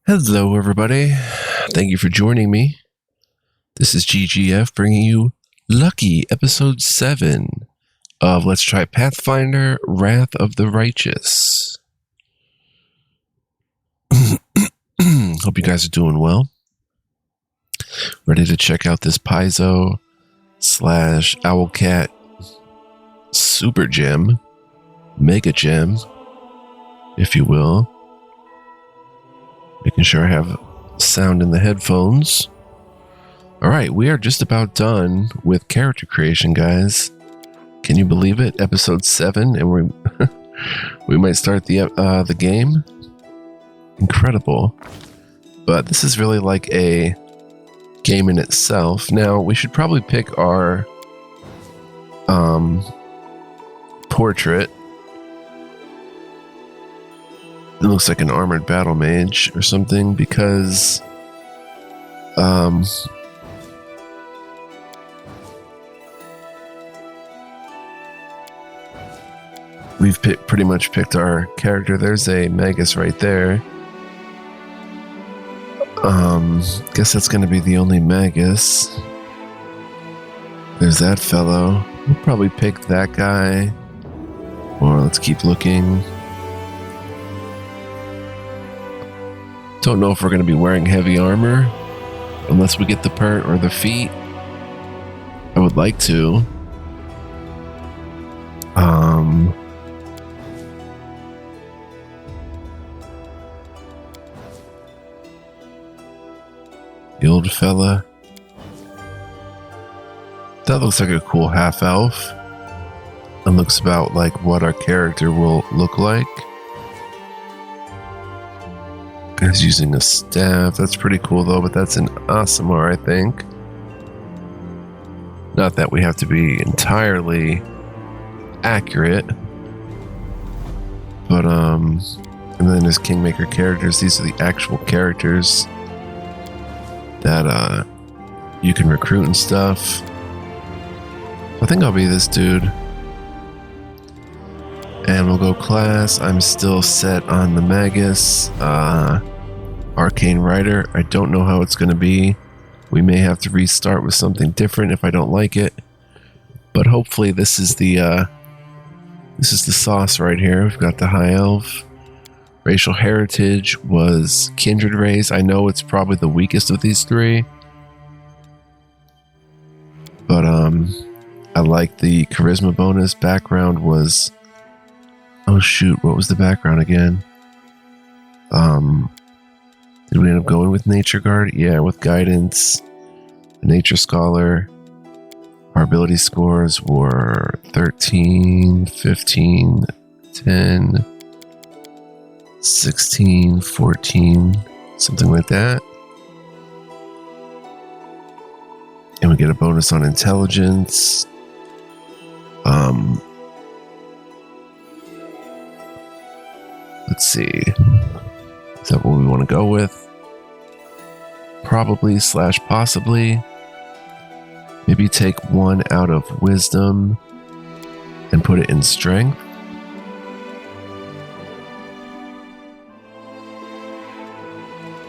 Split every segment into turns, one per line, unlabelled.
Hello, everybody. Thank you for joining me. This is GGF bringing you Lucky Episode 7 of Let's Try Pathfinder, Wrath of the Righteous. Hope you guys are doing well. Ready to check out this Paizo / Owlcat Super Gem, Mega Gem, if you will. Making sure I have sound in the headphones. Alright, we are just about done with character creation, guys. Can you believe it? Episode 7, and we might start the game. Incredible. But this is really like a game in itself. Now, we should probably pick our portrait. It looks like an armored battle mage or something because we've pretty much picked our character. There's a Magus right there. Guess that's going to be the only Magus. There's that fellow. We'll probably pick that guy. Or let's keep looking. Don't know if we're going to be wearing heavy armor unless we get the pert or the feet. I would like to. The old fella. That looks like a cool half elf. And looks about like what our character will look like. He's using a staff. That's pretty cool though, but that's an Aasimar, I think. Not that we have to be entirely accurate. But and then there's Kingmaker characters. These are the actual characters that you can recruit and stuff. I think I'll be this dude. And we'll go class. I'm still set on the Magus. Arcane Rider. I don't know how it's going to be. We may have to restart with something different if I don't like it. But hopefully this is the sauce right here. We've got the High Elf. Racial heritage was Kindred Race. I know it's probably the weakest of these three. But I like the charisma bonus. Background was... Oh shoot, what was the background again? Did we end up going with Nature Guard? Yeah, with Guidance, Nature Scholar. Our ability scores were 13, 15, 10, 16, 14, something like that. And we get a bonus on Intelligence. Let's see. Is that what we want to go with? Probably / possibly. Maybe take one out of Wisdom and put it in Strength.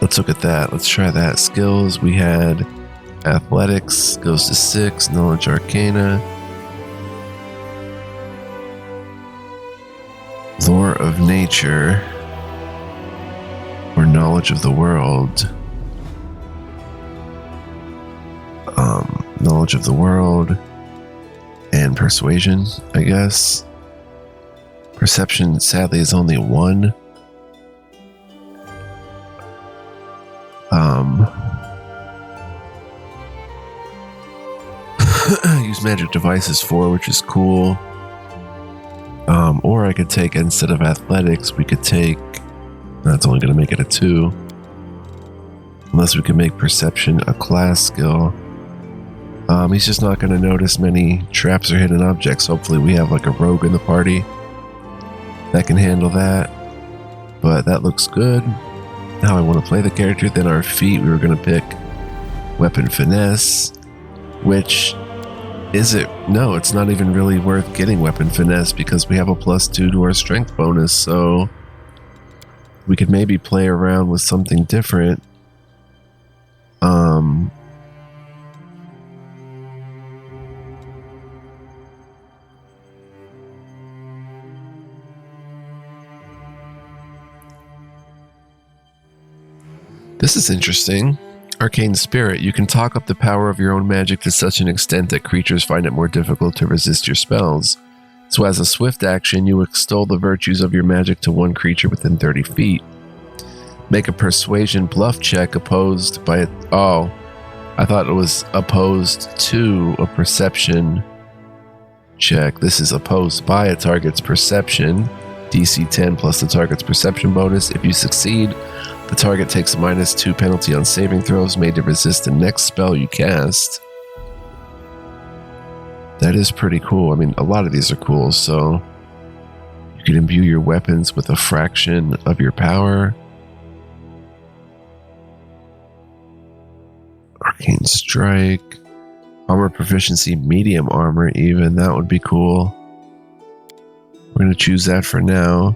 Let's look at that. Let's try that. Skills. We had Athletics goes to 6. Knowledge Arcana. Lore of Nature, or Knowledge of the World. Knowledge of the World and Persuasion, I guess. Perception, sadly, is only 1. Use magic devices 4, which is cool. Or I could take, instead of athletics, we could take, that's only going to make it a 2. Unless we can make perception a class skill. He's just not going to notice many traps or hidden objects. Hopefully we have like a rogue in the party that can handle that. But that looks good. How I want to play the character. Then our feat, we were going to pick Weapon Finesse, which... Is it? No, it's not even really worth getting Weapon Finesse because we have a +2 to our strength bonus, so We could maybe play around with something different. This is interesting. Arcane Spirit. You can talk up the power of your own magic to such an extent that creatures find it more difficult to resist your spells. So as a swift action, you extol the virtues of your magic to one creature within 30 feet. Make a persuasion bluff check opposed by I thought it was opposed to a perception check. This is opposed by a target's perception. DC 10 plus the target's perception bonus. If you succeed, the target takes a -2 penalty on saving throws made to resist the next spell you cast. That is pretty cool. I mean, a lot of these are cool. So you can imbue your weapons with a fraction of your power. Arcane Strike. Armor proficiency, medium armor even. That would be cool. We're going to choose that for now.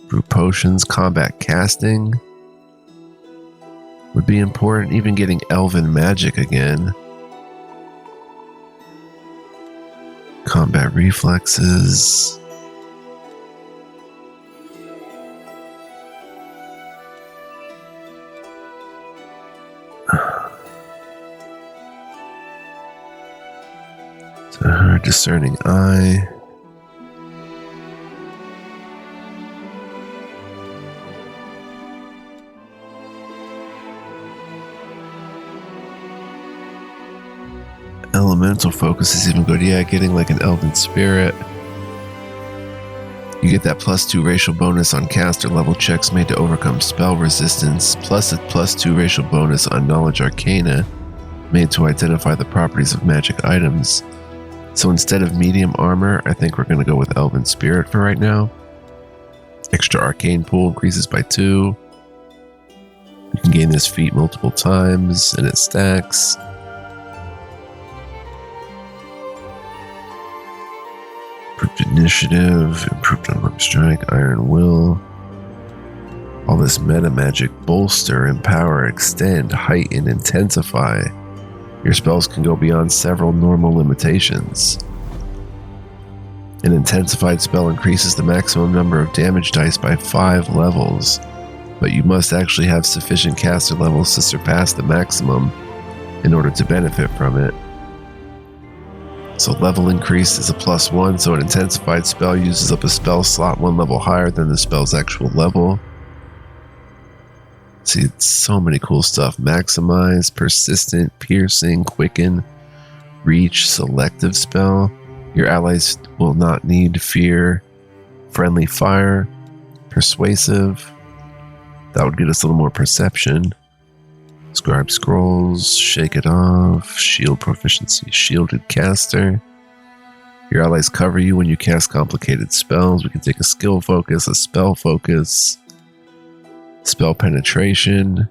Brew potions, combat casting would be important. Even getting elven magic again. Combat reflexes. So her discerning eye. Elemental focus is even good. Yeah, getting like an elven spirit. You get that +2 racial bonus on caster level checks made to overcome spell resistance, plus a +2 racial bonus on knowledge arcana made to identify the properties of magic items. So instead of medium armor, I think we're going to go with elven spirit for right now. Extra arcane pool increases by 2. You can gain this feat multiple times and it stacks. Improved initiative, improved unarmed strike, iron will. All this meta magic: bolster, empower, extend, heighten, intensify. Your spells can go beyond several normal limitations. An intensified spell increases the maximum number of damage dice by 5 levels, but you must actually have sufficient caster levels to surpass the maximum in order to benefit from it. So level increase is a +1, so an intensified spell uses up a spell slot 1 level higher than the spell's actual level. See, so many cool stuff. Maximize, persistent, piercing, quicken, reach, selective spell. Your allies will not need fear, friendly fire, persuasive. That would get us a little more perception. Scribe scrolls, shake it off, shield proficiency, shielded caster. Your allies cover you when you cast complicated spells. We can take a skill focus, a spell focus, spell penetration.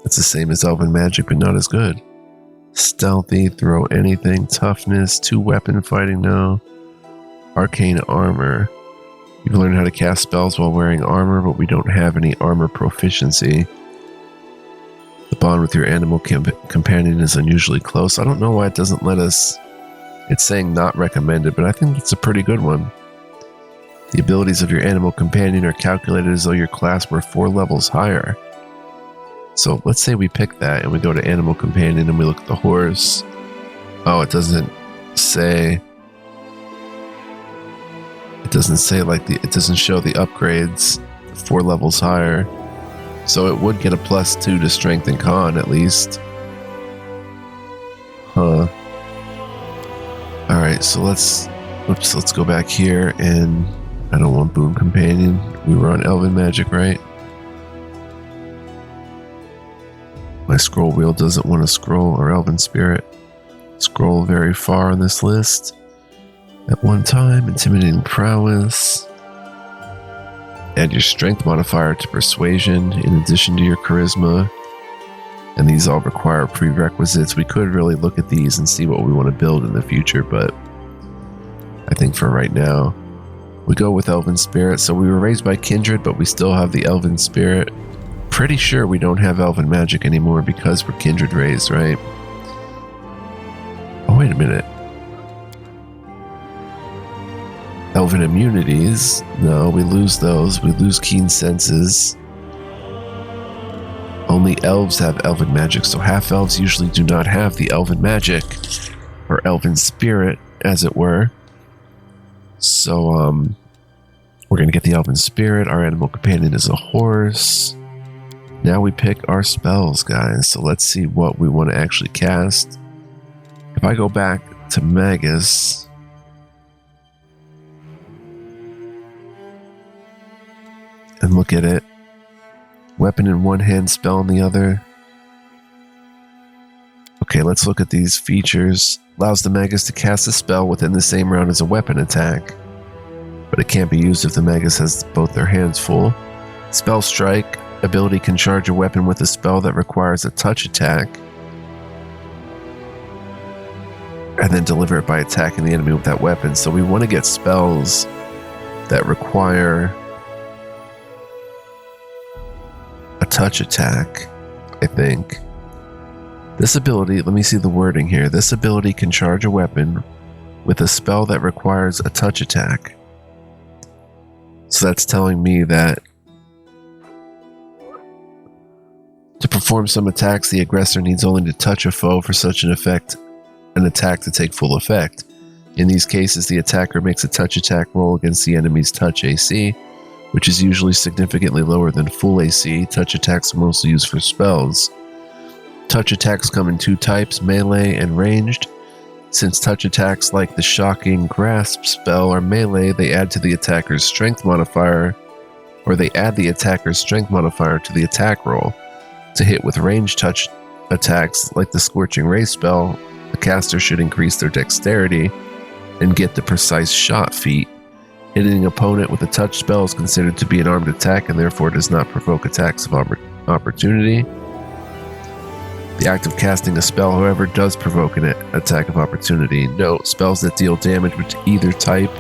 It's the same as elven magic, but not as good. Stealthy, throw anything, toughness, 2 weapon fighting, no. Arcane armor. You've learned how to cast spells while wearing armor, but we don't have any armor proficiency. The bond with your animal companion is unusually close. I don't know why it doesn't let us. It's saying not recommended, but I think it's a pretty good one. The abilities of your animal companion are calculated as though your class were 4 levels higher. So let's say we pick that and we go to animal companion and we look at the horse. Oh, it doesn't say. It doesn't say it doesn't show the upgrades 4 levels higher. So it would get a +2 to strength and con at least. Huh. Alright, so let's go back here, and I don't want boon companion. We were on elven magic, right? My scroll wheel doesn't want to scroll, or elven spirit. Scroll very far on this list. At one time, intimidating prowess. Add your strength modifier to persuasion in addition to your charisma. And these all require prerequisites. We could really look at these and see what we want to build in the future, but I think for right now, We go with Elven Spirit. So we were raised by Kindred, but we still have the Elven Spirit. Pretty sure we don't have Elven Magic anymore because we're Kindred raised, right? Oh, wait a minute. Elven Immunities. No, we lose those. We lose Keen Senses. Only elves have Elven Magic, so half-elves usually do not have the Elven Magic, or Elven Spirit, as it were. So, we're going to get the Elven Spirit. Our animal companion is a horse. Now we pick our spells, guys. So let's see what we want to actually cast. If I go back to Magus, and look at it. Weapon in one hand, spell in the other. Okay, let's look at these features. Allows the Magus to cast a spell within the same round as a weapon attack, but it can't be used if the Magus has both their hands full. Spell Strike. Ability can charge a weapon with a spell that requires a touch attack, and then deliver it by attacking the enemy with that weapon. So we want to get spells that require a touch attack, I think. This ability, let me see the wording here. This ability can charge a weapon with a spell that requires a touch attack. So that's telling me that to perform some attacks, the aggressor needs only to touch a foe for such an attack to take full effect. In these cases, the attacker makes a touch attack roll against the enemy's touch AC, which is usually significantly lower than full AC. Touch attacks are mostly used for spells. Touch attacks come in two types, melee and ranged. Since touch attacks like the Shocking Grasp spell are melee, they add to the attacker's strength modifier, or they add the attacker's strength modifier to the attack roll. To hit with ranged touch attacks like the Scorching Ray spell, the caster should increase their dexterity and get the precise shot feat. Hitting an opponent with a touch spell is considered to be an armed attack and therefore does not provoke attacks of opportunity. The act of casting a spell, however, does provoke an attack of opportunity. Note, spells that deal damage with either type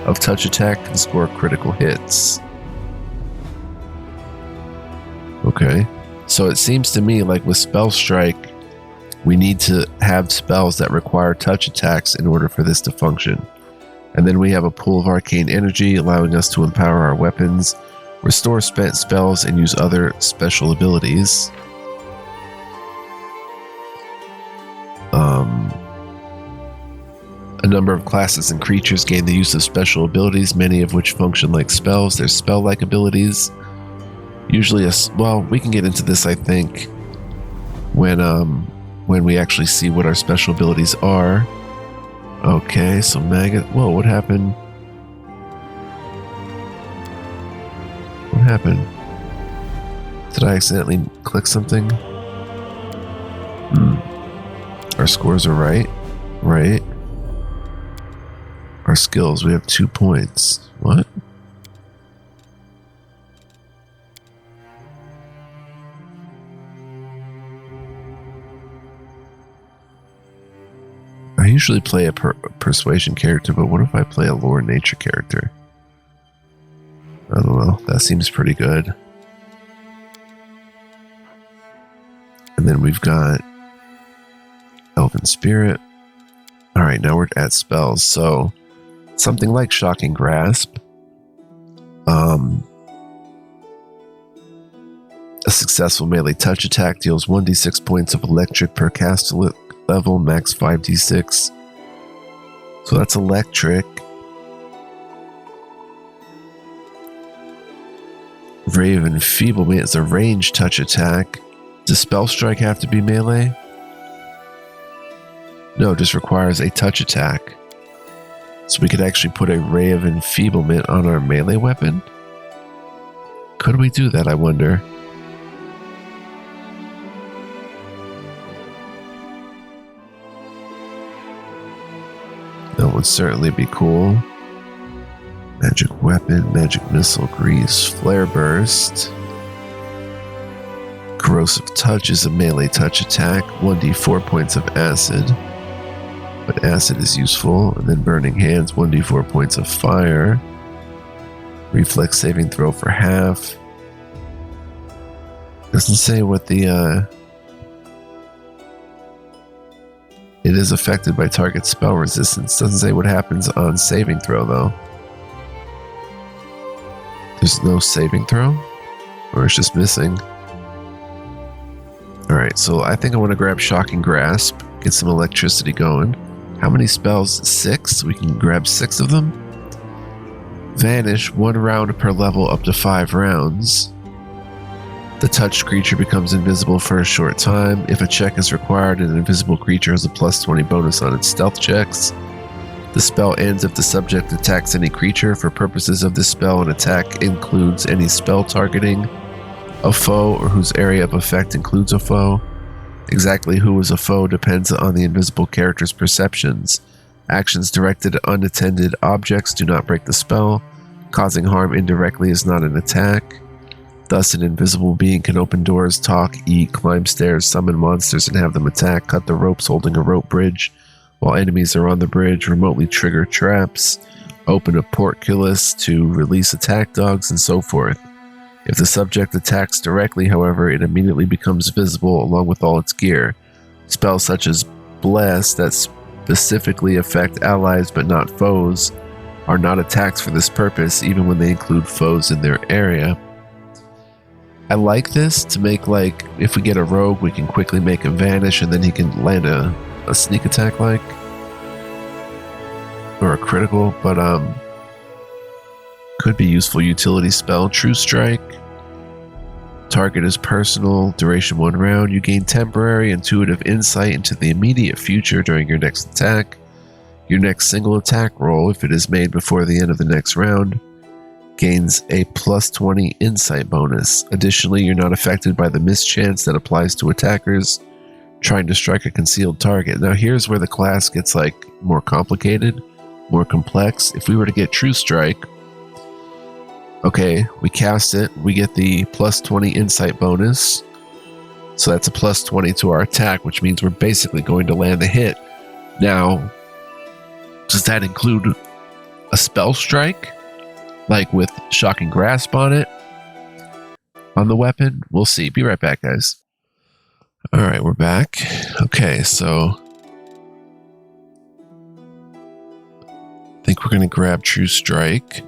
of touch attack can score critical hits. Okay. So it seems to me like with Spell Strike, we need to have spells that require touch attacks in order for this to function. And then we have a pool of arcane energy, allowing us to empower our weapons, restore spent spells, and use other special abilities. A number of classes and creatures gain the use of special abilities, many of which function like spells. There's spell-like abilities. Usually, we can get into this, I think, when we actually see what our special abilities are. Okay, so whoa, what happened? What happened? Did I accidentally click something? Our scores are right. Right. Our skills, we have 2 points. What? I usually play a persuasion character, but what if I play a lore nature character? I don't know. That seems pretty good. And then we've got Elven Spirit. All right, now we're at spells. So something like Shocking Grasp. A successful melee touch attack deals 1d6 points of electric per cast level, max 5d6. So that's electric. Ray of Enfeeblement is a ranged touch attack. Does Spell Strike have to be melee? No, it just requires a touch attack. So we could actually put a Ray of Enfeeblement on our melee weapon? Could we do that, I wonder? That would certainly be cool. Magic Weapon, Magic Missile, Grease, Flare Burst. Corrosive Touch is a melee touch attack, 1d4 points of acid. But acid is useful. And then Burning Hands, 1d4 points of fire. Reflex saving throw for half. Doesn't say what the it is affected by target spell resistance. Doesn't say what happens on saving throw though. There's no saving throw? Or it's just missing. Alright, so I think I want to grab Shocking Grasp, get some electricity going. How many spells? 6? We can grab 6 of them. Vanish, 1 round per level up to 5 rounds. The touched creature becomes invisible for a short time. If a check is required, an invisible creature has a +20 bonus on its stealth checks. The spell ends if the subject attacks any creature. For purposes of this spell, an attack includes any spell targeting a foe or whose area of effect includes a foe. Exactly who is a foe depends on the invisible character's perceptions. Actions directed at unattended objects do not break the spell. Causing harm indirectly is not an attack. Thus, an invisible being can open doors, talk, eat, climb stairs, summon monsters and have them attack, cut the ropes holding a rope bridge while enemies are on the bridge, remotely trigger traps, open a portcullis to release attack dogs, and so forth. If the subject attacks directly, however, it immediately becomes visible along with all its gear. Spells such as Bless that specifically affect allies but not foes are not attacks for this purpose, even when they include foes in their area. I like this to make, like, if we get a rogue, we can quickly make him vanish and then he can land a sneak attack, like, or a critical, but could be useful utility spell. True Strike. Target is personal, duration 1 round. You gain temporary intuitive insight into the immediate future during your next attack. Your next single attack roll, if it is made before the end of the next round, gains a +20 insight bonus. Additionally, you're not affected by the mischance that applies to attackers trying to strike a concealed target. Now here's where the class gets like more complicated, more complex. If we were to get True Strike, okay, we cast it, we get the +20 insight bonus. So that's a +20 to our attack, which means we're basically going to land a hit. Now, does that include a spell strike? Like with Shocking Grasp on it? On the weapon? We'll see. Be right back, guys. Alright, we're back. Okay, so I think we're going to grab True Strike.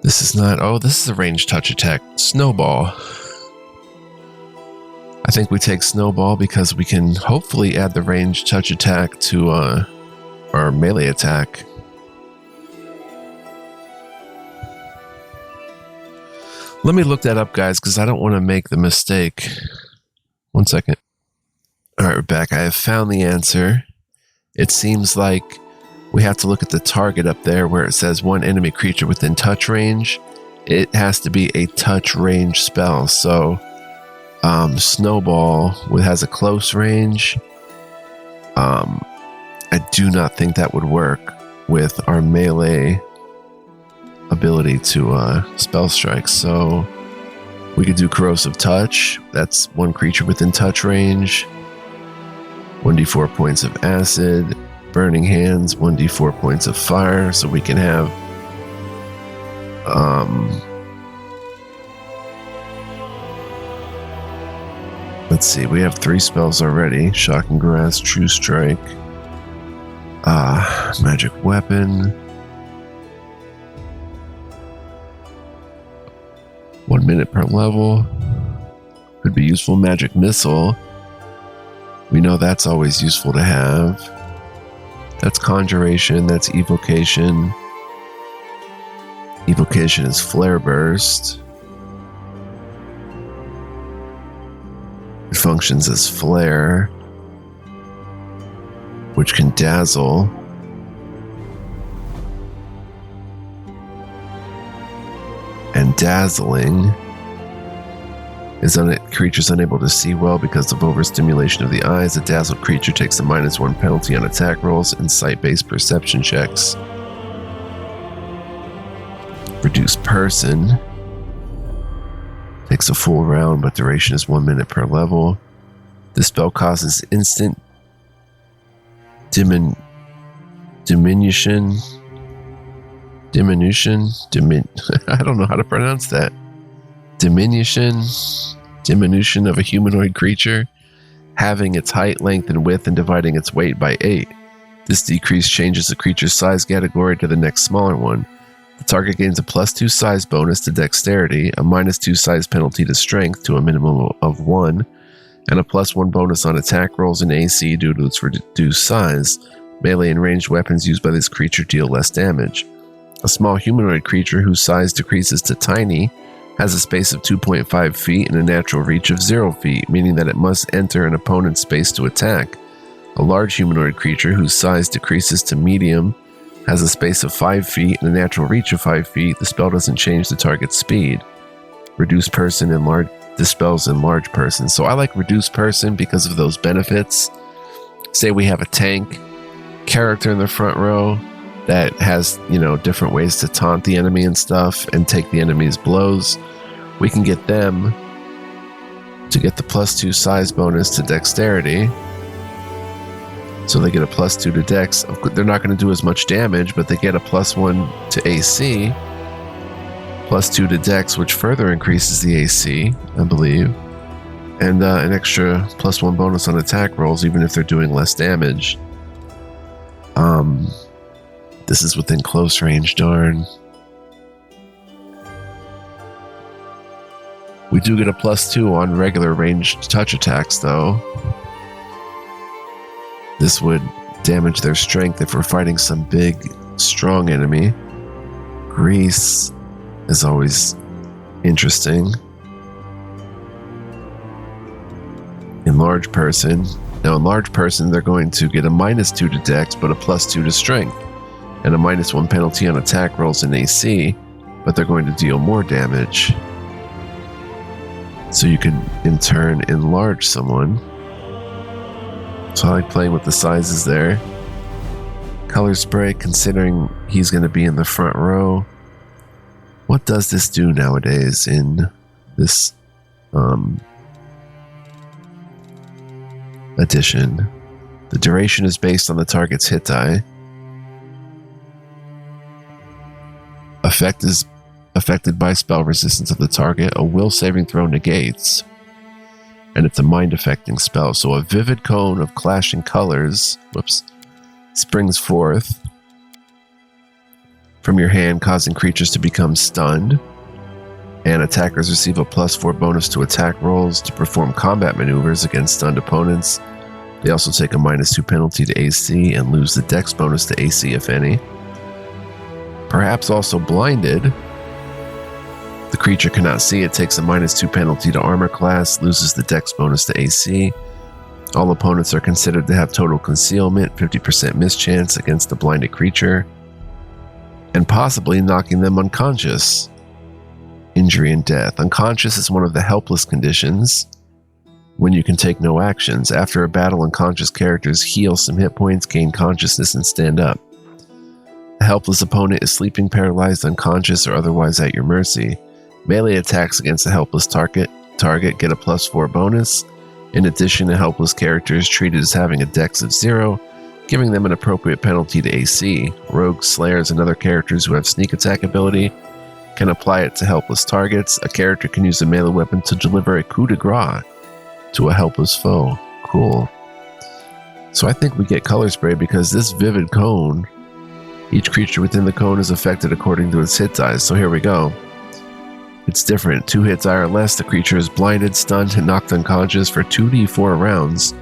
This is not... Oh, this is a ranged touch attack. Snowball. I think we take Snowball because we can hopefully add the ranged touch attack to our melee attack. Let me look that up, guys, because I don't want to make the mistake. 1 second. Alright, we're back. I have found the answer. It seems like we have to look at the target up there where it says 1 enemy creature within touch range. It has to be a touch range spell. So, Snowball has a close range. I do not think that would work with our melee ability to spell strike. So we could do Corrosive Touch. That's 1 creature within touch range. 1d4 points of acid. Burning Hands, 1d4 points of fire. So we can have let's see, we have 3 spells already. Shocking Grasp, True Strike, Magic Weapon. 1 minute per level. Could be useful. Magic Missile. We know that's always useful to have. That's Conjuration. That's Evocation. Evocation is Flare Burst. It functions as Flare, which can dazzle. And dazzling is creatures unable to see well because of overstimulation of the eyes. A dazzled creature takes a -1 penalty on attack rolls and sight-based perception checks. Reduce Person takes a full round, but duration is 1 minute per level. This spell causes instant diminution Diminution. I don't know how to pronounce that. Diminution of a humanoid creature, halving its height, length, and width and dividing its weight by 8. This decrease changes the creature's size category to the next smaller one. The target gains a +2 size bonus to dexterity, a -2 size penalty to strength to a minimum of 1, and a +1 bonus on attack rolls and AC due to its reduced size. Melee and ranged weapons used by this creature deal less damage. A small humanoid creature whose size decreases to tiny has a space of 2.5 feet and a natural reach of 0 feet, meaning that it must enter an opponent's space to attack. A large humanoid creature whose size decreases to medium has a space of 5 feet and a natural reach of 5 feet. The spell doesn't change the target's speed. Reduced person and large dispels enlarged person. So I like reduced person because of those benefits. Say we have a tank character in the front row that has, different ways to taunt the enemy and stuff and take the enemy's blows. We can get them to get the +2 size bonus to dexterity. So they get a +2 to dex. They're not going to do as much damage, but they get a +1 to AC, +2 to dex, which further increases the AC, I believe, and an extra +1 bonus on attack rolls, even if they're doing less damage. This is within close range, darn. We do get a +2 on regular ranged touch attacks, though. This would damage their strength if we're fighting some big, strong enemy. Grease is always interesting. Enlarged person. Now, enlarged person, they're going to get a -2 to dex, but a +2 to strength, and a -1 penalty on attack rolls and AC, but they're going to deal more damage. So you can, in turn, enlarge someone. So I like playing with the sizes there. Color spray, considering he's going to be in the front row. What does this do nowadays in this edition? The duration is based on the target's hit die. Effect is affected by spell resistance of the target. A will saving throw negates. And it's a mind-affecting spell. So a vivid cone of clashing colors, springs forth from your hand, causing creatures to become stunned. And attackers receive a +4 bonus to attack rolls to perform combat maneuvers against stunned opponents. They also take a -2 penalty to AC and lose the dex bonus to AC, if any. Perhaps also blinded. The creature cannot see. It takes a -2 penalty to armor class, loses the dex bonus to AC. All opponents are considered to have total concealment, 50% mischance against the blinded creature, and possibly knocking them unconscious. Injury and death. Unconscious is one of the helpless conditions when you can take no actions. After a battle, unconscious characters heal some hit points, gain consciousness, and stand up. A helpless opponent is sleeping, paralyzed, unconscious, or otherwise at your mercy. Melee attacks against a helpless target get a +4 bonus. In addition, a helpless character is treated as having a dex of 0, giving them an appropriate penalty to AC. Rogues, slayers, and other characters who have sneak attack ability can apply it to helpless targets. A character can use a melee weapon to deliver a coup de grace to a helpless foe. Cool. So I think we get color spray because this vivid cone, each creature within the cone is affected according to its hit dice. So here we go. It's different. 2 hit die or less, the creature is blinded, stunned, and knocked unconscious for 2d4 rounds,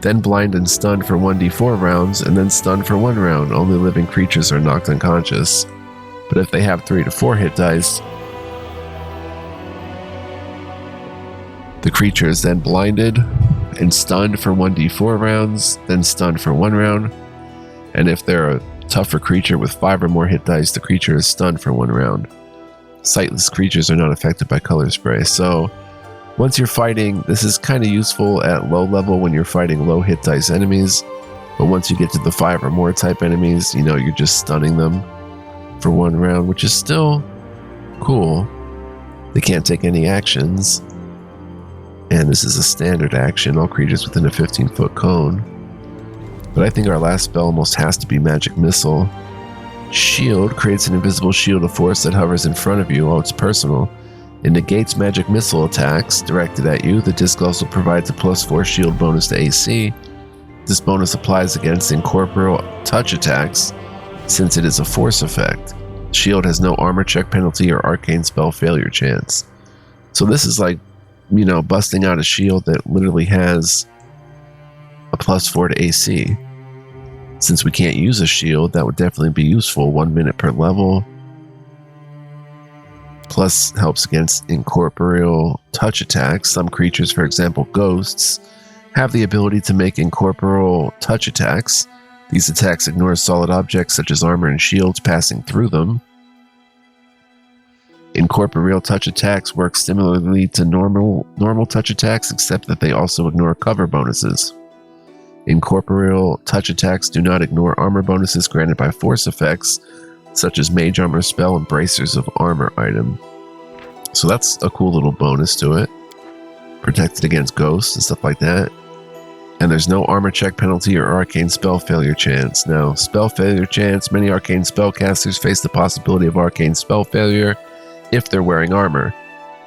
then blind and stunned for 1d4 rounds, and then stunned for 1 round. Only living creatures are knocked unconscious. But if they have 3 to 4 hit dice, the creature is then blinded and stunned for 1d4 rounds, then stunned for 1 round. And if they're a tougher creature with 5 or more hit dice, the creature is stunned for 1 round. Sightless creatures are not affected by color spray. So once you're fighting, this is kind of useful at low level when you're fighting low hit dice enemies. But once you get to the 5 or more type enemies, you're just stunning them for 1 round, which is still cool. They can't take any actions. And this is a standard action, all creatures within a 15-foot cone. But I think our last spell almost has to be Magic Missile. Shield creates an invisible shield of force that hovers in front of you. Oh, it's personal. It negates magic missile attacks directed at you. The disc also provides a +4 shield bonus to AC. This bonus applies against incorporeal touch attacks since it is a force effect. Shield has no armor check penalty or arcane spell failure chance. So this is like, busting out a shield that literally has a +4 to AC. Since we can't use a shield, that would definitely be useful. 1 minute per level. Plus helps against incorporeal touch attacks. Some creatures, for example ghosts, have the ability to make incorporeal touch attacks. These attacks ignore solid objects such as armor and shields passing through them. Incorporeal touch attacks work similarly to normal touch attacks, except that they also ignore cover bonuses. Incorporeal touch attacks do not ignore armor bonuses granted by force effects, such as mage armor spell and bracers of armor item. So that's a cool little bonus to it. Protected against ghosts and stuff like that. And there's no armor check penalty or arcane spell failure chance. Now, spell failure chance, many arcane spellcasters face the possibility of arcane spell failure if they're wearing armor.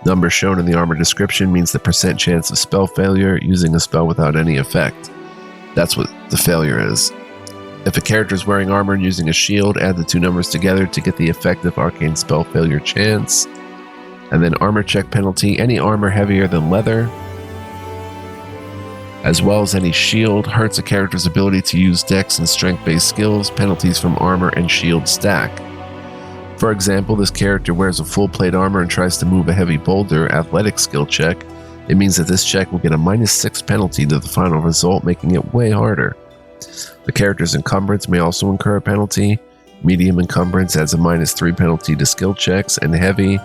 Number shown in the armor description means the % chance of spell failure using a spell without any effect. That's what the failure is. If a character is wearing armor and using a shield, add the two numbers together to get the effective arcane spell failure chance. And then armor check penalty, any armor heavier than leather, as well as any shield, hurts a character's ability to use dex and strength-based skills. Penalties from armor and shield stack. For example, this character wears a full plate armor and tries to move a heavy boulder athletic skill check. It means that this check will get a -6 penalty to the final result, making it way harder. The character's encumbrance may also incur a penalty. Medium encumbrance adds a -3 penalty to skill checks, and heavy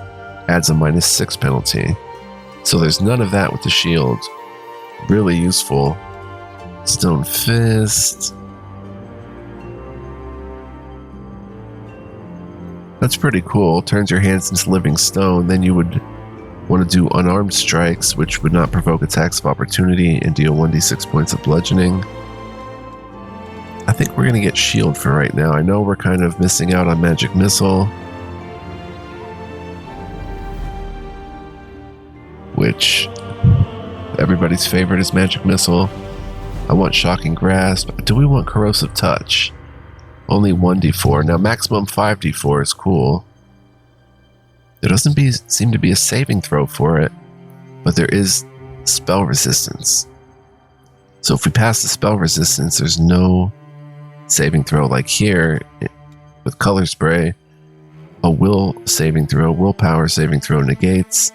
adds a -6 penalty. So there's none of that with the shield. Really useful. Stone Fist. That's pretty cool. Turns your hands into living stone. Then you would want to do unarmed strikes, which would not provoke attacks of opportunity and deal 1d6 points of bludgeoning. I think we're going to get shield for right now. I know we're kind of missing out on magic missile, which everybody's favorite is magic missile. I want shocking grasp. Do we want corrosive touch? Only 1d4. Now maximum 5d4 is cool. There doesn't seem to be a saving throw for it, but there is spell resistance. So if we pass the spell resistance, there's no saving throw. Like here with color spray, a willpower saving throw negates.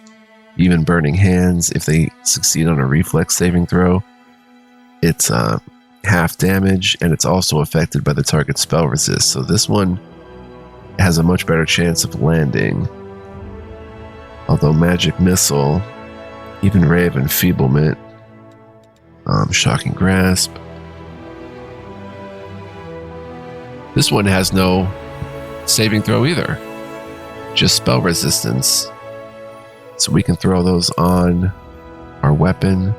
Even burning hands, if they succeed on a reflex saving throw, it's half damage, and it's also affected by the target's spell resist. So this one has a much better chance of landing. Although magic missile, even ray of enfeeblement, shocking grasp. This one has no saving throw either, just spell resistance. So we can throw those on our weapon.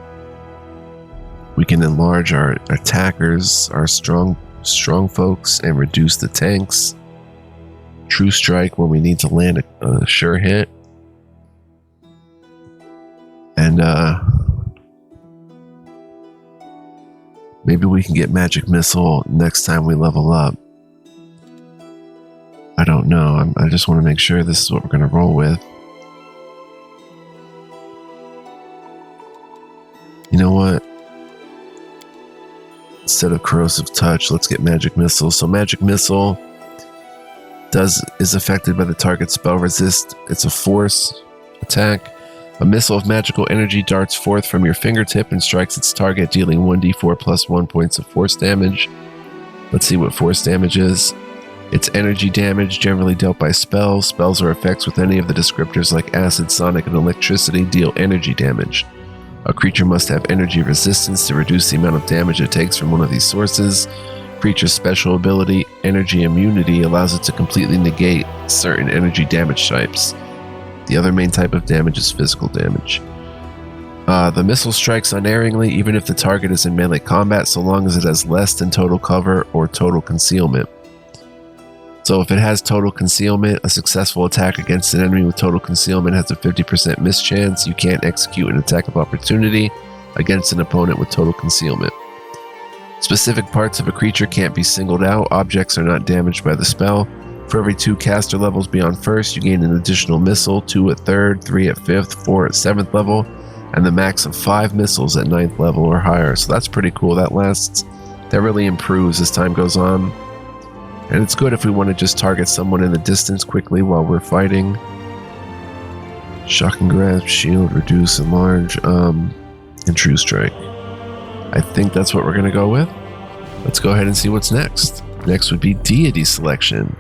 We can enlarge our attackers, our strong folks, and reduce the tanks. True strike when we need to land a sure hit. And maybe we can get magic missile next time we level up. I don't know. I just want to make sure this is what we're going to roll with. You know what? Instead of corrosive touch, let's get magic missile. So magic missile is affected by the target's spell resist. It's a force attack. A missile of magical energy darts forth from your fingertip and strikes its target, dealing 1d4 plus 1 points of force damage. Let's see what force damage is. It's energy damage, generally dealt by spells. Spells or effects with any of the descriptors like acid, sonic, and electricity deal energy damage. A creature must have energy resistance to reduce the amount of damage it takes from one of these sources. Creature's special ability, Energy Immunity, allows it to completely negate certain energy damage types. The other main type of damage is physical damage. The missile strikes unerringly even if the target is in melee combat, so long as it has less than total cover or total concealment. So if it has total concealment, a successful attack against an enemy with total concealment has a 50% miss chance. You can't execute an attack of opportunity against an opponent with total concealment. Specific parts of a creature can't be singled out. Objects are not damaged by the spell. For every 2 caster levels beyond first, you gain an additional missile, 2 at 3rd, 3 at 5th, 4 at 7th level, and the max of 5 missiles at 9th level or higher. So that's pretty cool. That really improves as time goes on. And it's good if we want to just target someone in the distance quickly while we're fighting. Shock and grasp, shield, reduce, enlarge, and true strike. I think that's what we're going to go with. Let's go ahead and see what's next. Next would be deity selection.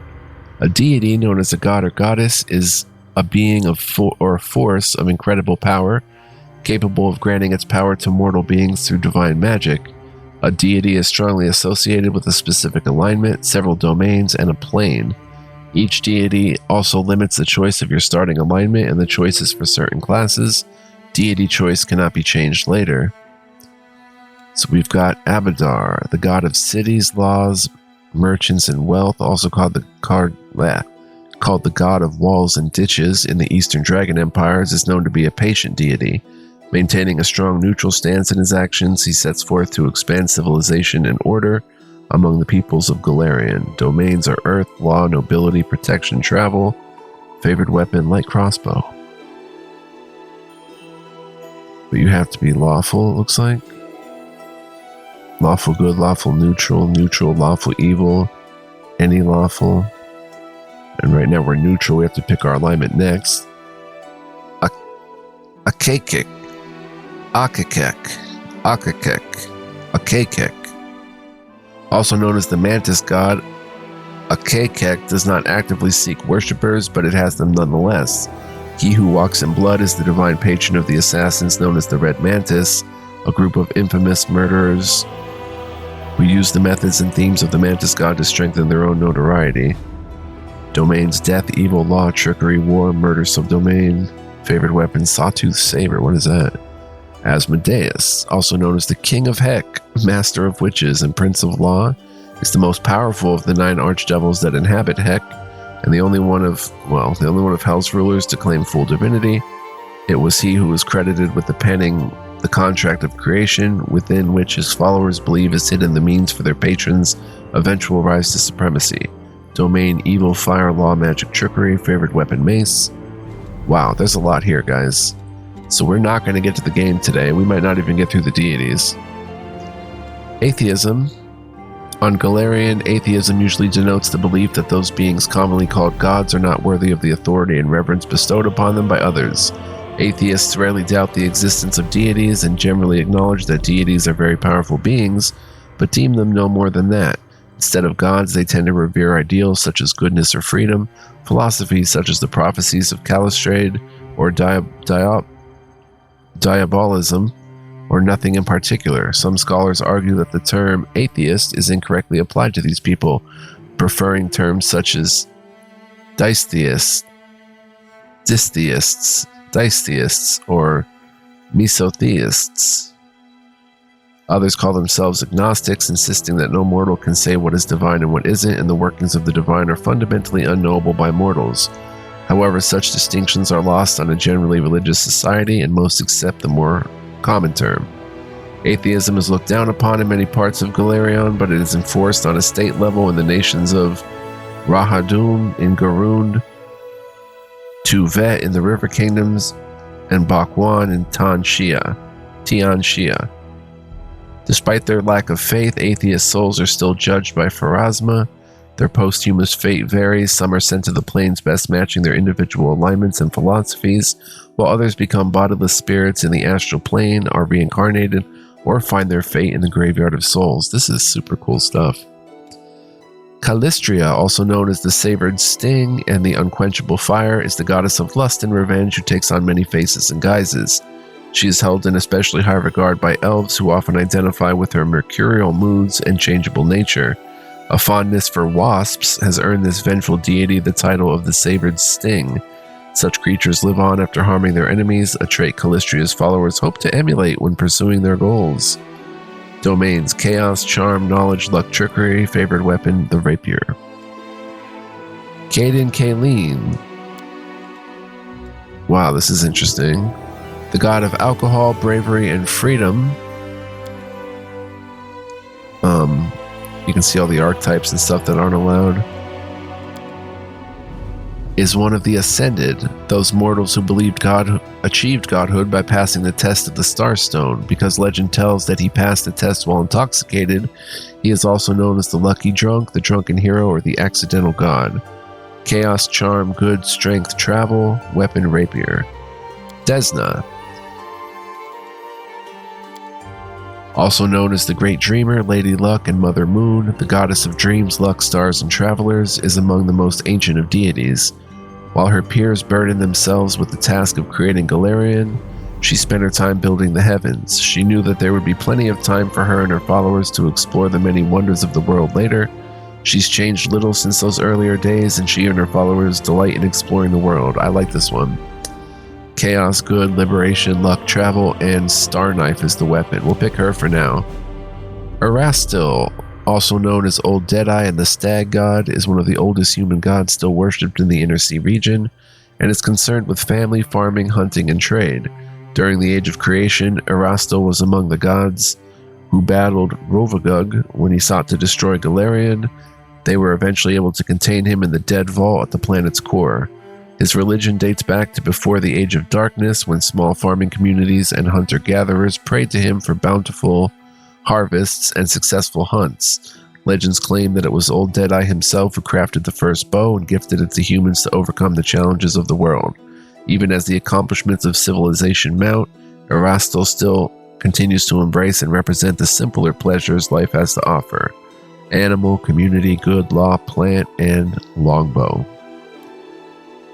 A deity, known as a god or goddess, is a being or a force of incredible power, capable of granting its power to mortal beings through divine magic. A deity is strongly associated with a specific alignment, several domains, and a plane. Each deity also limits the choice of your starting alignment and the choices for certain classes. Deity choice cannot be changed later. So we've got Abadar, the god of cities, laws, merchants, and wealth, also called the god of walls and ditches in the Eastern Dragon Empires, is known to be a patient deity. Maintaining a strong neutral stance in his actions, he sets forth to expand civilization and order among the peoples of Golarion. Domains are earth, law, nobility, protection, travel. Favored weapon, light crossbow. But you have to be lawful, it looks like. Lawful good, lawful neutral, neutral, lawful evil, any lawful. And right now we're neutral, we have to pick our alignment next. Akakek. Also known as the Mantis God, Akakek does not actively seek worshippers, but it has them nonetheless. He who walks in blood is the divine patron of the assassins known as the Red Mantis, a group of infamous murderers who use the methods and themes of the Mantis God to strengthen their own notoriety. Domains: death, evil, law, trickery, war, murder, subdomain. Favorite weapon: Sawtooth Saber. What is that? Asmodeus, also known as the King of Heck, Master of Witches and Prince of Law, is the most powerful of the 9 archdevils that inhabit Heck, and the only one of Hell's rulers to claim full divinity. It was he who was credited with penning the contract of creation, within which his followers believe is hidden the means for their patrons' eventual rise to supremacy. Domain: evil, fire, law, magic, trickery. Favorite weapon: mace. Wow, there's a lot here, guys. So we're not going to get to the game today. We might not even get through the deities. Atheism. On Golarion, atheism usually denotes the belief that those beings commonly called gods are not worthy of the authority and reverence bestowed upon them by others. Atheists rarely doubt the existence of deities and generally acknowledge that deities are very powerful beings, but deem them no more than that. Instead of gods, they tend to revere ideals such as goodness or freedom, philosophies such as the prophecies of Calistrade or diabolism, or nothing in particular. Some scholars argue that the term atheist is incorrectly applied to these people, preferring terms such as dystheists, or mesotheists. Others call themselves agnostics, insisting that no mortal can say what is divine and what isn't, and the workings of the divine are fundamentally unknowable by mortals. However, such distinctions are lost on a generally religious society, and most accept the more common term. Atheism is looked down upon in many parts of Golarion, but it is enforced on a state level in the nations of Rahadum in Garund, Tuvet in the River Kingdoms, and Bakwan in Tian Xia. Despite their lack of faith, atheist souls are still judged by Pharasma. Their posthumous fate varies. Some are sent to the planes best matching their individual alignments and philosophies, while others become bodiless spirits in the astral plane, are reincarnated, or find their fate in the graveyard of souls. This is super cool stuff. Calistria, also known as the Savored Sting and the Unquenchable Fire, is the goddess of lust and revenge who takes on many faces and guises. She is held in especially high regard by elves, who often identify with her mercurial moods and changeable nature. A fondness for wasps has earned this vengeful deity the title of the Savored Sting. Such creatures live on after harming their enemies, a trait Calistria's followers hope to emulate when pursuing their goals. Domains: chaos, charm, knowledge, luck, trickery. Favored weapon: the rapier. Caden Kayleen. Wow, this is interesting. The god of alcohol, bravery, and freedom. You can see all the archetypes and stuff that aren't allowed. Is one of the ascended, those mortals who believed God achieved godhood by passing the test of the Starstone. Because legend tells that he passed the test while intoxicated, he is also known as the lucky drunk, the drunken hero, or the accidental god. Chaos, charm, good, strength, travel, weapon, rapier. Desna. Also known as the Great Dreamer, Lady Luck, and Mother Moon, the goddess of dreams, luck, stars, and travelers, is among the most ancient of deities. While her peers burdened themselves with the task of creating Galarian, she spent her time building the heavens. She knew that there would be plenty of time for her and her followers to explore the many wonders of the world later. She's changed little since those earlier days, and she and her followers delight in exploring the world. I like this one. Chaos, good, liberation, luck, travel, and Star Knife is the weapon. We'll pick her for now. Erastil, also known as Old Deadeye and the Stag God, is one of the oldest human gods still worshipped in the Inner Sea region, and is concerned with family, farming, hunting, and trade. During the Age of Creation, Erastil was among the gods who battled Rovagug when he sought to destroy Galarian. They were eventually able to contain him in the Dead Vault at the planet's core. His religion dates back to before the Age of Darkness, when small farming communities and hunter-gatherers prayed to him for bountiful harvests and successful hunts. Legends claim that it was Old Deadeye himself who crafted the first bow and gifted it to humans to overcome the challenges of the world. Even as the accomplishments of civilization mount, Erastil still continues to embrace and represent the simpler pleasures life has to offer. Animal, community, good, law, plant, and longbow.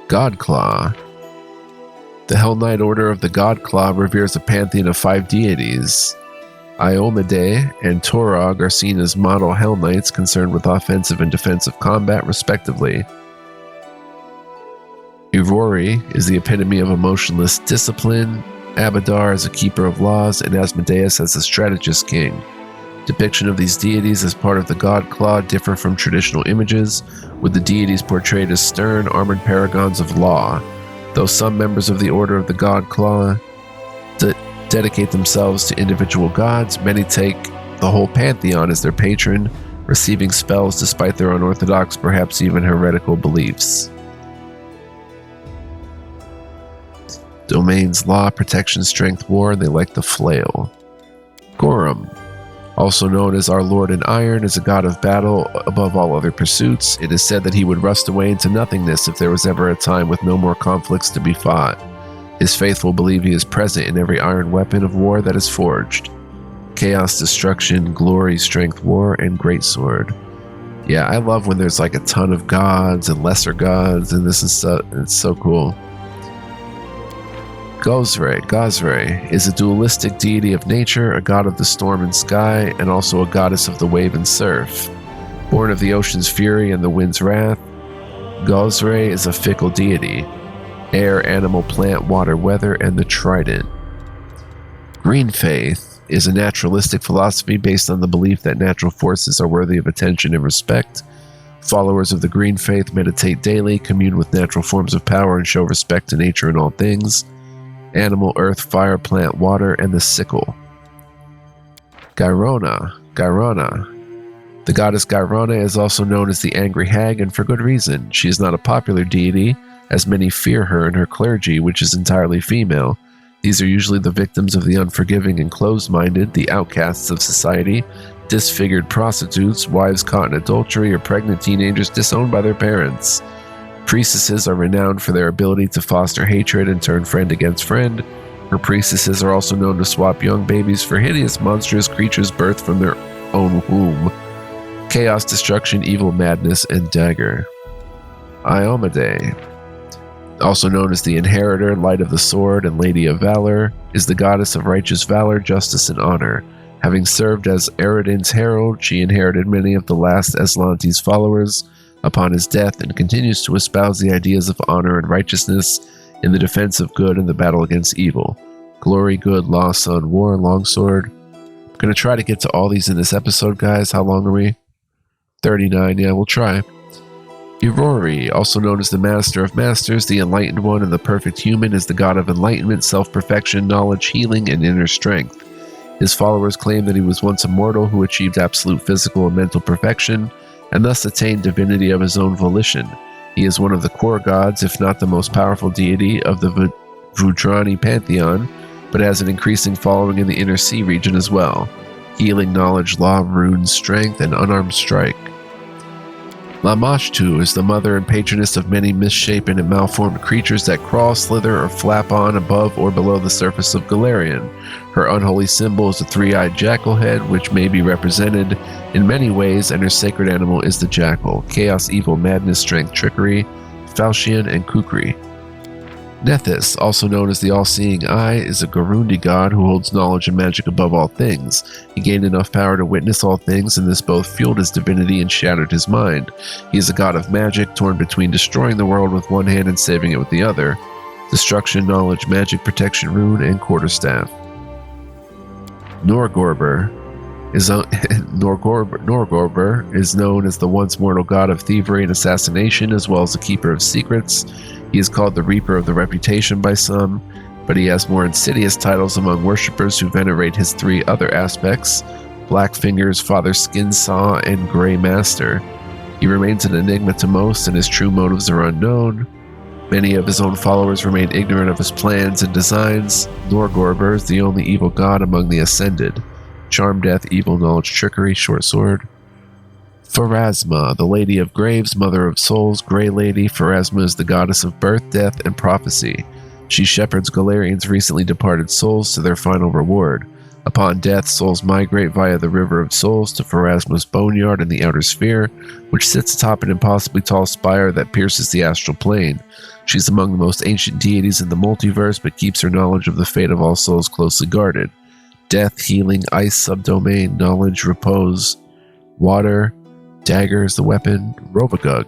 Godclaw. The Hell Knight Order of the Godclaw reveres a pantheon of 5 deities. Iomedae and Torog are seen as model Hell Knights concerned with offensive and defensive combat, respectively. Irori is the epitome of emotionless discipline, Abadar is a keeper of laws, and Asmodeus as a strategist king. Depiction of these deities as part of the Godclaw differ from traditional images, with the deities portrayed as stern, armored paragons of law. Though some members of the Order of the Godclaw dedicate themselves to individual gods, many take the whole pantheon as their patron, receiving spells despite their unorthodox, perhaps even heretical beliefs. Domains, law, protection, strength, war, and they like the flail. Gorum, also known as our Lord in Iron, is a god of battle above all other pursuits. It is said that he would rust away into nothingness if there was ever a time with no more conflicts to be fought. His faithful believe he is present in every iron weapon of war that is forged. Chaos, destruction, glory, strength, war, and greatsword. Yeah, I love when there's like a ton of gods and lesser gods, and this is it's so cool. Gozre is a dualistic deity of nature, a god of the storm and sky, and also a goddess of the wave and surf. Born of the ocean's fury and the wind's wrath, Gozre is a fickle deity. Air, animal, plant, water, weather, and the trident. Green faith is a naturalistic philosophy based on the belief that natural forces are worthy of attention and respect. Followers of the green faith meditate daily, commune with natural forms of power, and show respect to nature in all things. Animal, earth, fire, plant, water, and the sickle. Gairona. The goddess Gairona is also known as the Angry Hag, and for good reason. She is not a popular deity, as many fear her and her clergy, which is entirely female. These are usually the victims of the unforgiving and closed-minded, the outcasts of society, disfigured prostitutes, wives caught in adultery, or pregnant teenagers disowned by their parents. Priestesses are renowned for their ability to foster hatred and turn friend against friend. Her priestesses are also known to swap young babies for hideous, monstrous creatures birthed from their own womb. Chaos, destruction, evil, madness, and dagger. Iomedae, also known as the Inheritor, Light of the Sword, and Lady of Valor, is the goddess of righteous valor, justice, and honor. Having served as Eredin's herald, she inherited many of the last Eslante's followers upon his death and continues to espouse the ideas of honor and righteousness in the defense of good and the battle against evil. Glory, good, law, sun, war, longsword. I'm going to try to get to all these in this episode, guys. How long are we? 39. Yeah, we'll try. Irori, also known as the Master of Masters, the Enlightened One, and the Perfect Human, is the god of enlightenment, self-perfection, knowledge, healing, and inner strength. His followers claim that he was once a mortal who achieved absolute physical and mental perfection, and thus attained divinity of his own volition. He is one of the core gods, if not the most powerful deity of the Vudrani pantheon, but has an increasing following in the Inner Sea region as well. Healing, knowledge, law, runes, strength, and unarmed strike. Lamashtu is the mother and patroness of many misshapen and malformed creatures that crawl, slither, or flap on above or below the surface of Galarian. Her unholy symbol is a three-eyed jackal head, which may be represented in many ways, and her sacred animal is the jackal. Chaos, evil, madness, strength, trickery, falchion, and kukri. Nethys, also known as the All-Seeing Eye, is a Garundi god who holds knowledge and magic above all things. He gained enough power to witness all things, and this both fueled his divinity and shattered his mind. He is a god of magic, torn between destroying the world with one hand and saving it with the other. Destruction, knowledge, magic, protection, rune, and quarterstaff. Norgorber is known as the once mortal god of thievery and assassination, as well as the keeper of secrets. He is called the Reaper of the Reputation by some, but he has more insidious titles among worshippers who venerate his three other aspects: Black Fingers, Father Skinsaw, and Grey Master. He remains an enigma to most, and his true motives are unknown. Many of his own followers remain ignorant of his plans and designs. Norgorber is the only evil god among the Ascended. Charm, death, evil, knowledge, trickery, short sword. Pharasma, the Lady of Graves, Mother of Souls, Grey Lady. Pharasma is the goddess of birth, death, and prophecy. She shepherds Galarian's recently departed souls to their final reward. Upon death, souls migrate via the River of Souls to Pharasma's boneyard in the Outer Sphere, which sits atop an impossibly tall spire that pierces the astral plane. She's among the most ancient deities in the multiverse, but keeps her knowledge of the fate of all souls closely guarded. Death, healing, ice, subdomain, knowledge, repose, water, dagger is the weapon, Rovagug.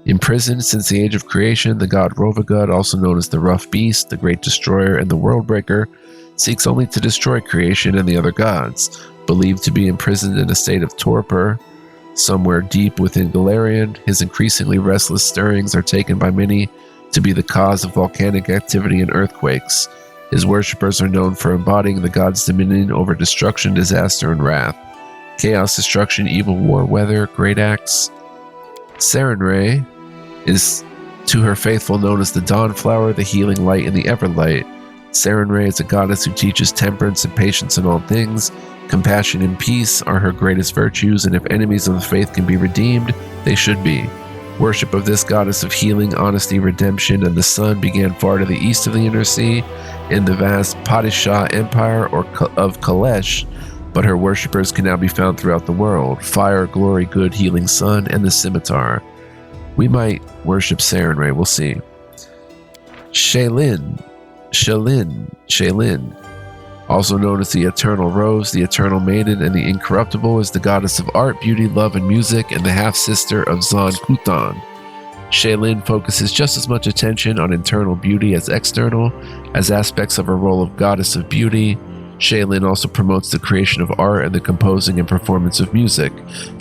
Imprisoned since the age of creation, the god Rovagug, also known as the Rough Beast, the Great Destroyer, and the Worldbreaker, seeks only to destroy creation and the other gods. Believed to be imprisoned in a state of torpor somewhere deep within Galarian, his increasingly restless stirrings are taken by many to be the cause of volcanic activity and earthquakes. His worshippers are known for embodying the god's dominion over destruction, disaster, and wrath. Chaos, destruction, evil, war, weather, great acts. Sarenrae is to her faithful known as the Dawnflower, the healing light, and the Everlight. Sarenrae is a goddess who teaches temperance and patience in all things. Compassion and peace are her greatest virtues, and if enemies of the faith can be redeemed, they should be. Worship of this goddess of healing, honesty, redemption, and the sun began far to the east of the Inner Sea, in the vast Padishah Empire of Kalesh, but her worshippers can now be found throughout the world. Fire, glory, good, healing sun, and the scimitar. We might worship Sarenrae, we'll see. Shaylin, also known as the Eternal Rose, the Eternal Maiden, and the Incorruptible, is the goddess of art, beauty, love, and music, and the half-sister of Zon Kutan. Shaylin focuses just as much attention on internal beauty as external, as aspects of her role of goddess of beauty. Shaylin also promotes the creation of art and the composing and performance of music.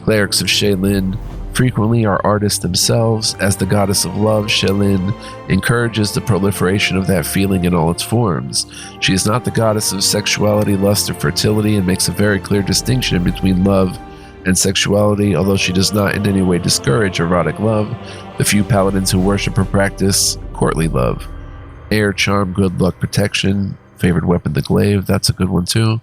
Clerics of Shaylin frequently are artists themselves. As the goddess of love, Shaylin encourages the proliferation of that feeling in all its forms. She is not the goddess of sexuality, lust, or fertility, and makes a very clear distinction between love and sexuality, although she does not in any way discourage erotic love. The few paladins who worship her practice courtly love. Air, charm, good luck, protection. Favorite weapon, the glaive. That's a good one too.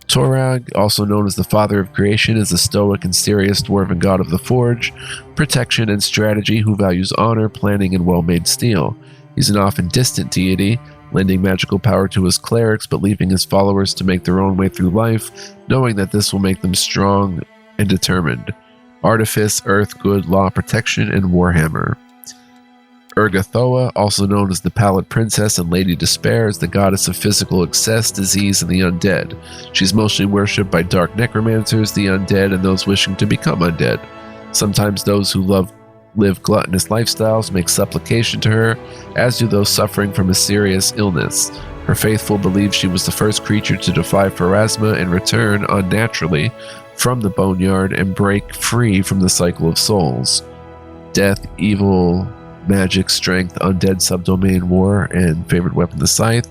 Torag, also known as the Father of Creation, is the stoic and serious dwarven god of the forge, protection, and strategy who values honor, planning, and well-made steel. He's an often distant deity, lending magical power to his clerics but leaving his followers to make their own way through life, knowing that this will make them strong and determined. Artifice, earth, good, law, protection, and warhammer. Urgathoa, also known as the Pallid Princess and Lady Despair, is the goddess of physical excess, disease, and the undead. She's mostly worshipped by dark necromancers, the undead, and those wishing to become undead. Sometimes those who live gluttonous lifestyles make supplication to her, as do those suffering from a serious illness. Her faithful believe she was the first creature to defy Pharasma and return unnaturally from the boneyard and break free from the cycle of souls. death, evil, magic, strength, undead, subdomain, war, and favorite weapon, the scythe.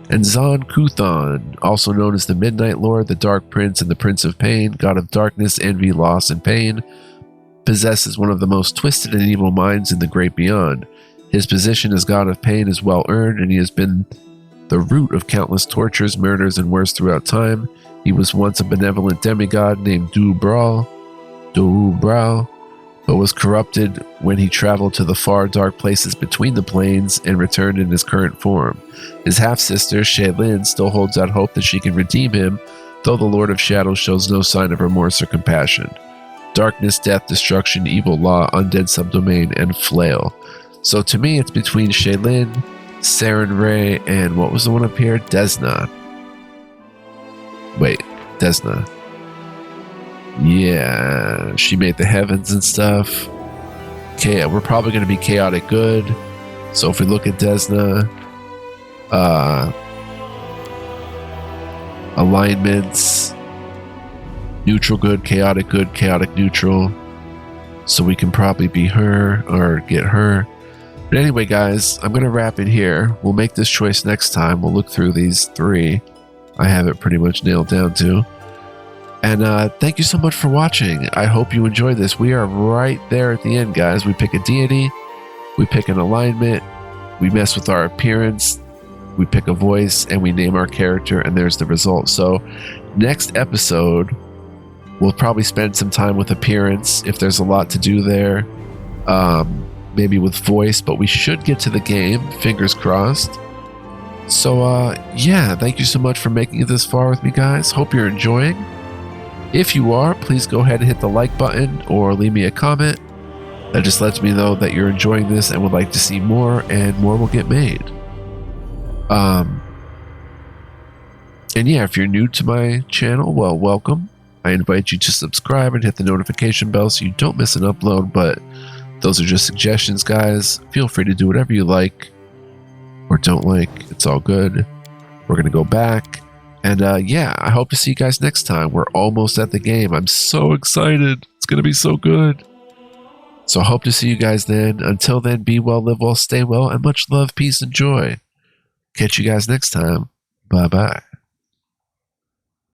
And Zon Kuthon, also known as the Midnight Lord, the Dark Prince, and the Prince of Pain, god of darkness, envy, loss, and pain, possesses one of the most twisted and evil minds in the great beyond. His position as god of pain is well earned, and he has been the root of countless tortures, murders, and worse throughout time. He was once a benevolent demigod named Dubral, but was corrupted when he traveled to the far dark places between the planes and returned in his current form. His half-sister, Shaylin, still holds out hope that she can redeem him, though the Lord of Shadows shows no sign of remorse or compassion. Darkness, death, destruction, evil, law, undead subdomain, and flail. So to me, it's between Shaylin, Saren Ray, and what was the one up here? Desna. Wait, Desna. Yeah, she made the heavens and stuff. Okay, we're probably going to be chaotic good. So if we look at Desna, alignments, neutral good, chaotic neutral. So we can probably be her or get her. But anyway, guys, I'm going to wrap it here. We'll make this choice next time. We'll look through these 3. I have it pretty much nailed down to. And thank you so much for watching. I hope you enjoyed this. We are right there at the end, guys. We pick a deity, we pick an alignment, we mess with our appearance, we pick a voice, and we name our character, and there's the result. So next episode, we'll probably spend some time with appearance if there's a lot to do there. Maybe with voice, but we should get to the game, fingers crossed. So yeah, thank you so much for making it this far with me, guys. Hope you're enjoying. If you are, please go ahead and hit the like button or leave me a comment. That just lets me know that you're enjoying this and would like to see more, and more will get made. And yeah, if you're new to my channel, well, welcome. I invite you to subscribe and hit the notification bell so you don't miss an upload, but those are just suggestions, guys. Feel free to do whatever you like or don't like. It's all good. We're going to go back. And yeah, I hope to see you guys next time. We're almost at the game. I'm so excited. It's going to be so good. So I hope to see you guys then. Until then, be well, live well, stay well, and much love, peace, and joy. Catch you guys next time. Bye-bye.